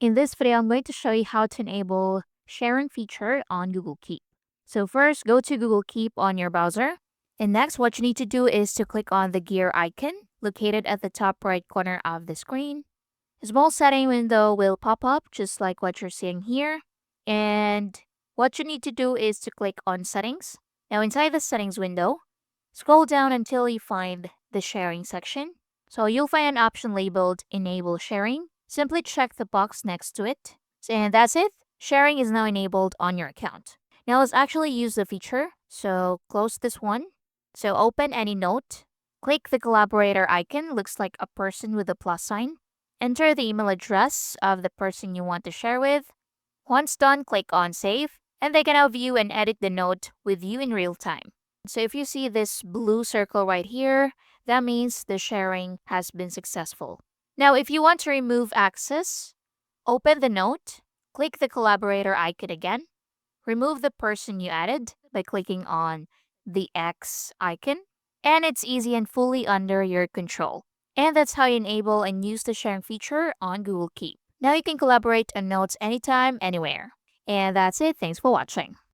In this video, I'm going to show you how to enable sharing feature on Google Keep. So first, go to Google Keep on your browser. And next, what you need to do is to click on the gear icon located at the top right corner of the screen. A small setting window will pop up just like what you're seeing here. And what you need to do is to click on settings. Now inside the settings window, scroll down until you find the sharing section. So you'll find an option labeled enable sharing. Simply check the box next to it. And that's it. Sharing is now enabled on your account. Now let's actually use the feature. So close this one. So open any note. Click the collaborator icon, looks like a person with a plus sign. Enter the email address of the person you want to share with. Once done, click on save, and they can now view and edit the note with you in real time. So if you see this blue circle right here, that means the sharing has been successful. Now, if you want to remove access, open the note, click the collaborator icon again, remove the person you added by clicking on the X icon, and it's easy and fully under your control. And that's how you enable and use the sharing feature on Google Keep. Now you can collaborate on notes anytime, anywhere. And that's it. Thanks for watching.